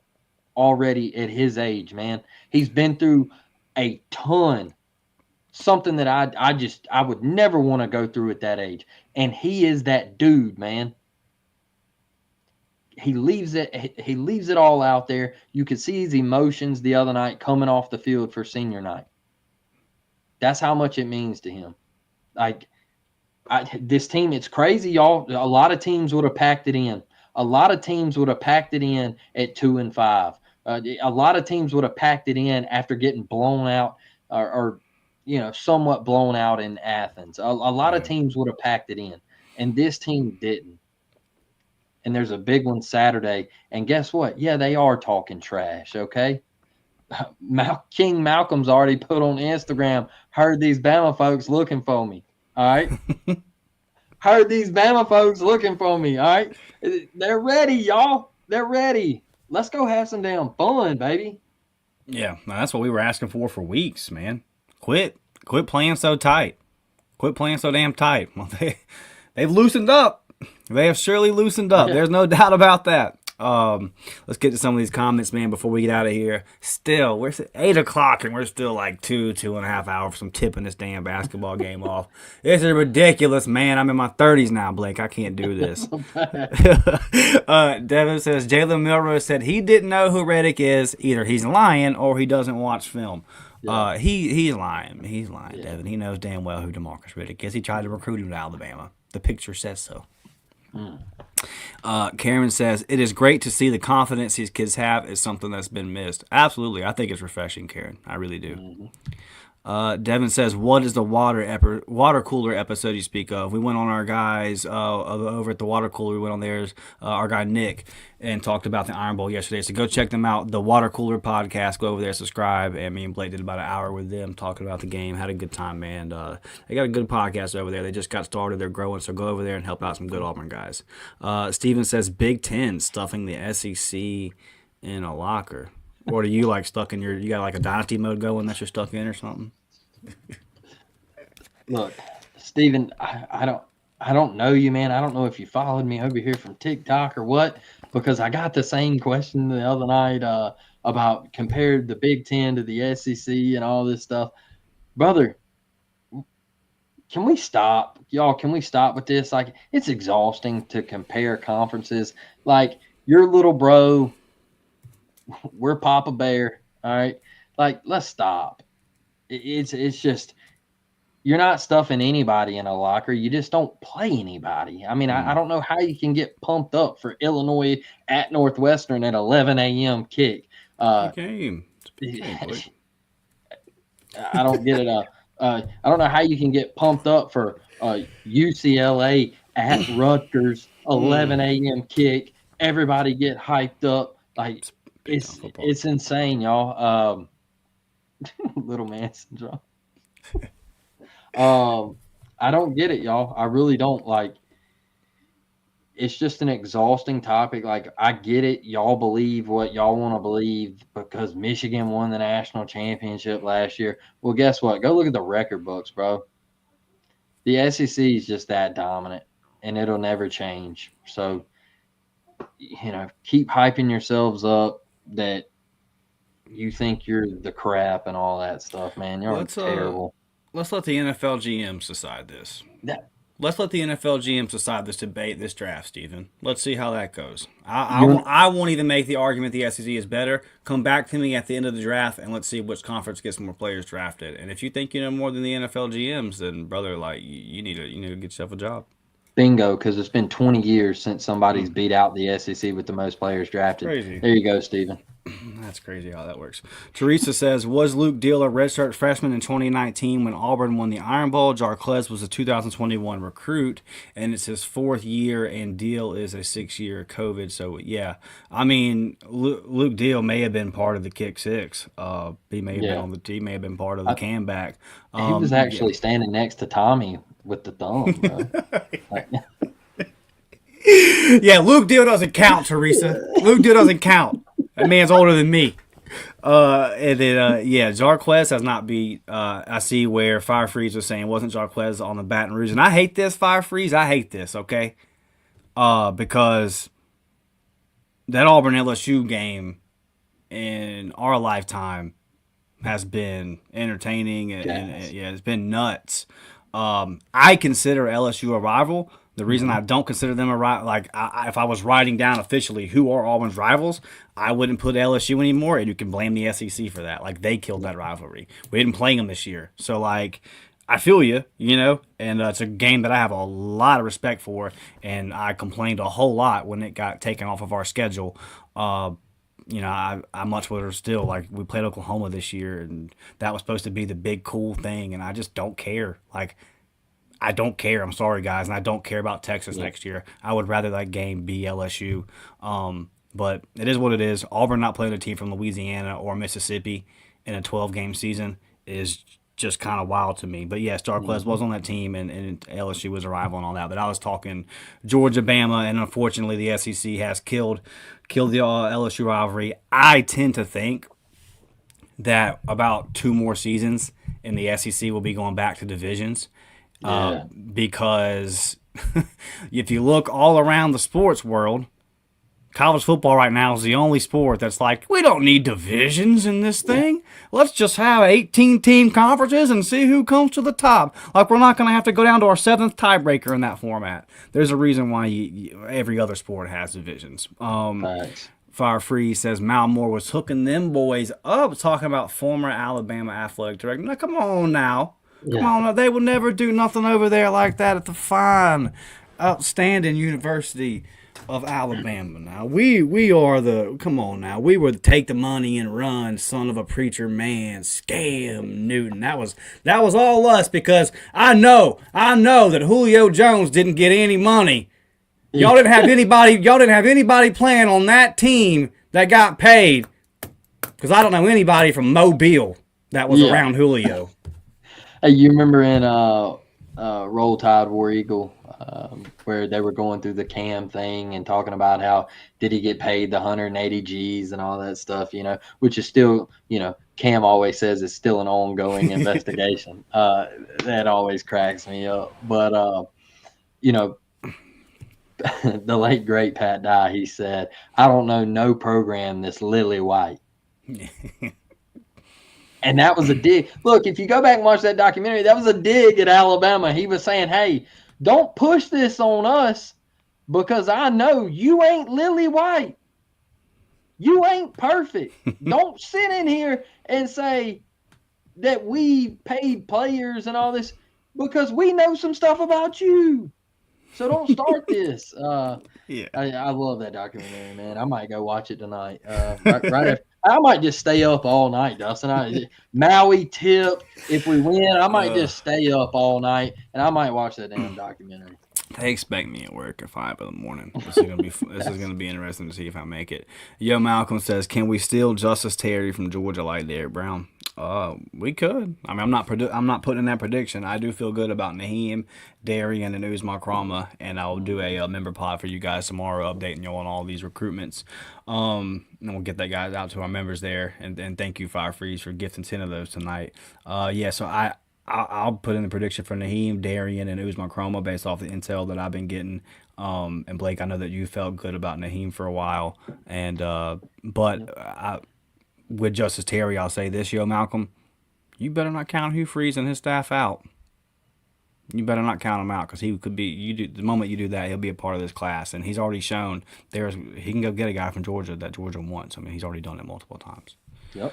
already at his age, man. He's been through a ton. Something that I would never want to go through at that age. And he is that dude, man. He leaves it all out there. You could see his emotions the other night coming off the field for senior night. That's how much it means to him. This team, it's crazy, y'all. A lot of teams would have packed it in. A lot of teams would have packed it in at 2-5. A lot of teams would have packed it in after getting blown out or somewhat blown out in Athens. A lot of teams would have packed it in, and this team didn't. And there's a big one Saturday. And guess what? Yeah, they are talking trash, okay? King Malcolm's already put on Instagram, heard these Bama folks looking for me, all right? Heard these Bama folks looking for me, all right? They're ready, y'all. They're ready. Let's go have some damn fun, baby. Yeah, that's what we were asking for weeks, man. Quit playing so tight. Quit playing so damn tight. Well, they've loosened up. They have surely loosened up. There's no doubt about that. Let's get to some of these comments, man, before we get out of here. Still, we're at 8 o'clock, and we're still like 2.5 hours from tipping this damn basketball game off. This is ridiculous, man. I'm in my 30s now, Blake. I can't do this. Devin says, Jalen Milrose said he didn't know who Riddick is. Either he's lying or he doesn't watch film. Yeah. He's lying. He's lying, yeah. Devin. He knows damn well who DeMarcus Riddick is. He tried to recruit him to Alabama. The picture says so. Karen says, it is great to see the confidence these kids have is something that's been missed. Absolutely. I think it's refreshing, Karen. I really do. Mm-hmm. Devin says, what is the water cooler episode you speak of? We went on our guys over at the water cooler. We went on theirs, our guy Nick, and talked about the Iron Bowl yesterday. So go check them out, the Water Cooler Podcast. Go over there, subscribe. And me and Blake did about an hour with them talking about the game. Had a good time, man. They got a good podcast over there. They just got started. They're growing. So go over there and help out some good Auburn guys. Steven says, Big Ten stuffing the SEC in a locker. Or are you like stuck in you got like a dynasty mode going that you're stuck in or something? Look, Steven, I don't know you, man. I don't know if you followed me over here from TikTok or what, because I got the same question the other night about compared the Big Ten to the SEC and all this stuff. Brother, can we stop? Y'all, can we stop with this? Like, it's exhausting to compare conferences. Like, your little bro, we're Papa Bear, all right? Like, let's stop. It's just you're not stuffing anybody in a locker. You just don't play anybody. I mean, I don't know how you can get pumped up for Illinois at Northwestern at 11 a.m. kick. Big game. It's a big game, boy. I don't get it. I don't know how you can get pumped up for UCLA at Rutgers 11 a.m. kick. Everybody get hyped up. Like it's insane, y'all. Little man syndrome. I don't get it, y'all. I really don't. Like, it's just an exhausting topic. Like, I get it. Y'all believe what y'all want to believe because Michigan won the national championship last year. Well, guess what? Go look at the record books, bro. The SEC is just that dominant, and it'll never change. So, keep hyping yourselves up that you think you're the crap and all that stuff, man. You're terrible. Let's let the NFL GMs decide this. Let's let the NFL GMs decide this debate, this draft, Steven. Let's see how that goes. I won't even make the argument the SEC is better. Come back to me at the end of the draft, and let's see which conference gets more players drafted. And if you think you know more than the NFL GMs, then, brother, like you need to get yourself a job. Bingo, because it's been 20 years since somebody's beat out the SEC with the most players drafted. Crazy. There you go, Steven. That's crazy how that works. Teresa says, was Luke Deal a redshirt freshman in 2019 when Auburn won the Iron Bowl? Jarclez was a 2021 recruit, and it's his 4th year, and Deal is a 6-year COVID. So, yeah. I mean, Luke Deal may have been part of the kick six. He may have been on the team, may have been part of the comeback. He was actually standing next to Tommy with the thumb, bro. Yeah, Luke Deal doesn't count, Teresa. Luke Deal doesn't count. That man's older than me. And then, Jarclez has not beat. I see where Fire Freeze was saying wasn't Jarclez on the Baton Rouge. And I hate this, Fire Freeze. I hate this, okay? Because that Auburn LSU game in our lifetime has been entertaining. And it's been nuts. I consider LSU a rival. The reason I don't consider them a rival, like if I was writing down officially who are Auburn's rivals, I wouldn't put LSU anymore, and you can blame the SEC for that. Like, they killed that rivalry. We didn't play them this year. So, like, I feel you, and it's a game that I have a lot of respect for, and I complained a whole lot when it got taken off of our schedule. I much rather still, like, we played Oklahoma this year, and that was supposed to be the big cool thing, and I just don't care. Like, I don't care. I'm sorry, guys, and I don't care about Texas next year. I would rather that game be LSU. But it is what it is. Auburn not playing a team from Louisiana or Mississippi in a 12-game season is just kind of wild to me. But, yes, Jarclez was on that team, and LSU was a rival and all that. But I was talking Georgia, Bama, and unfortunately the SEC has killed the LSU rivalry. I tend to think that about 2 more seasons and the SEC will be going back to divisions. Because if you look all around the sports world, college football right now is the only sport that's like, we don't need divisions in this thing. Let's just have 18-team conferences and see who comes to the top. Like, we're not going to have to go down to our 7th tiebreaker in that format. There's a reason why every other sport has divisions. Fire Freeze says Mal Moore was hooking them boys up talking about former Alabama athletic director. Now, come on now. Come on, they will never do nothing over there like that at the fine, outstanding University of Alabama. Now, we are come on now, we were the take the money and run, son of a preacher man, scam Newton. That was all us, because I know that Julio Jones didn't get any money. Y'all didn't have anybody playing on that team that got paid, because I don't know anybody from Mobile that was around Julio. Hey, you remember in Roll Tide War Eagle, where they were going through the Cam thing and talking about how did he get paid the 180 G's and all that stuff, which is still, Cam always says it's still an ongoing investigation. That always cracks me up. But, the late, great Pat Dye, he said, I don't know no program that's lily white. And that was a dig. Look, if you go back and watch that documentary, that was a dig at Alabama. He was saying, hey, don't push this on us because I know you ain't lily white. You ain't perfect. Don't sit in here and say that we paid players and all this because we know some stuff about you. So don't start this. Yeah. I love that documentary, man. I might go watch it tonight. Right after. I might just stay up all night, Dustin. Maui tip. If we win, I might just stay up all night and I might watch that damn documentary. They expect me at work at 5 a.m. This is gonna be interesting to see if I make it. Yo, Malcolm says, "Can we steal Justice Terry from Georgia like Derrick Brown?" We could. I mean, I'm not putting in that prediction. I do feel good about Naheem, Darian, and Uzma Krama, and I'll do a member pod for you guys tomorrow, updating you on all these recruitments. And we'll get that guys out to our members there. And thank you, Fire Freeze, for gifting 10 of those tonight. So I'll put in the prediction for Naheem, Darian, and Uzma Krama based off the intel that I've been getting. And Blake, I know that you felt good about Naheem for a while, and with Justice Terry, I'll say this, yo, Malcolm, you better not count Hugh Freeze and his staff out. You better not count him out because he could be. The moment you do that, he'll be a part of this class, and he's already shown he can go get a guy from Georgia that Georgia wants. I mean, he's already done it multiple times. Yep.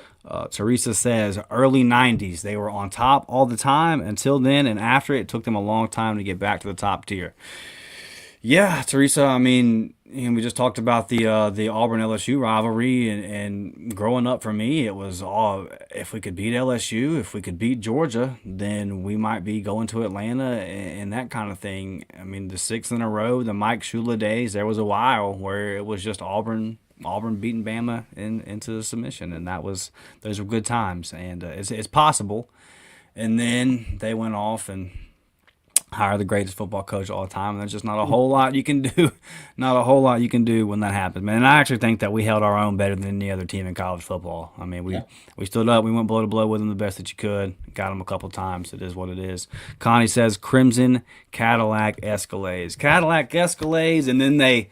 Teresa says early 90s they were on top all the time. Until then and after, it took them a long time to get back to the top tier. Yeah, Teresa. I mean, we just talked about the Auburn LSU rivalry, and growing up for me, it was all if we could beat LSU, if we could beat Georgia, then we might be going to Atlanta and that kind of thing. I mean, the 6 in a row, the Mike Shula days, there was a while where it was just Auburn beating Bama into submission, and those were good times, and it's possible. And then they went off and hire the greatest football coach of all time, and there's just not a whole lot you can do. Not a whole lot you can do when that happens, man. And I actually think that we held our own better than any other team in college football. I mean, we stood up, we went blow to blow with them the best that you could, got them a couple times. It is what it is. Connie says Crimson Cadillac Escalades, and then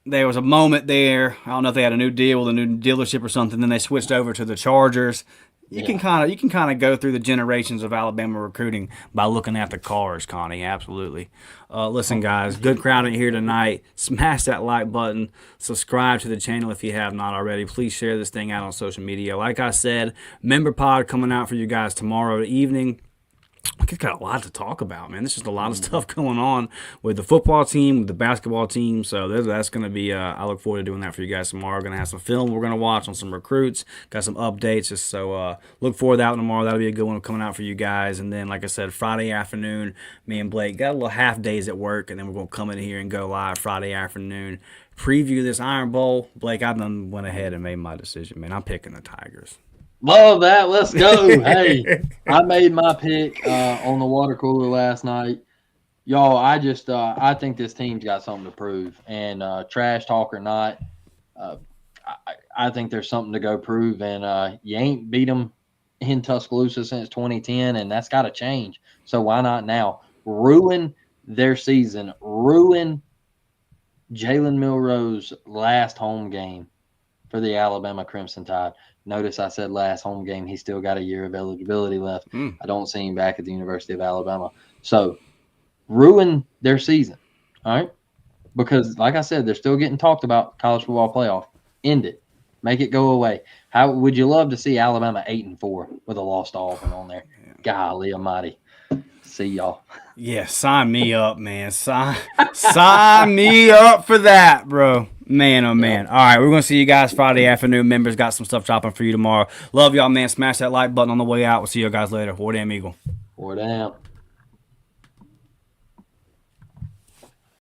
there was a moment there. I don't know if they had a new deal with a new dealership or something. Then they switched over to the Chargers. You can kind of go through the generations of Alabama recruiting by looking at the cars, Connie. Absolutely. Listen, guys, good crowd in here tonight. Smash that like button. Subscribe to the channel if you have not already. Please share this thing out on social media. Like I said, member pod coming out for you guys tomorrow evening. We've got a lot to talk about, man. There's just a lot of stuff going on with the football team, with the basketball team. So that's going to be, I look forward to doing that for you guys tomorrow. We're going to have some film we're going to watch on some recruits. Got some updates. Just so look forward to that one tomorrow. That'll be a good one coming out for you guys. And then, like I said, Friday afternoon, me and Blake got a little half days at work. And then we're going to come in here and go live Friday afternoon. Preview this Iron Bowl. Blake, I done went ahead and made my decision, man. I'm picking the Tigers. Love that. Let's go. Hey, I made my pick on the water cooler last night. Y'all, I think this team's got something to prove. And trash talk or not, I think there's something to go prove. And you ain't beat them in Tuscaloosa since 2010, and that's got to change. So why not now? Ruin their season. Ruin Jalen Milroe's last home game for the Alabama Crimson Tide. Notice I said last home game. He's still got a year of eligibility left. I don't see him back at the University of Alabama. So ruin their season, all right? Because, like I said, they're still getting talked about college football playoff. End it. Make it go away. How would you love to see Alabama 8-4 with a loss to Auburn on there? Golly almighty. See y'all. Yeah, sign me up, man. Sign me up for that, bro. Man, oh, man. All right, we're going to see you guys Friday afternoon. Members got some stuff dropping for you tomorrow. Love y'all, man. Smash that like button on the way out. We'll see you guys later. War Damn Eagle. War Damn.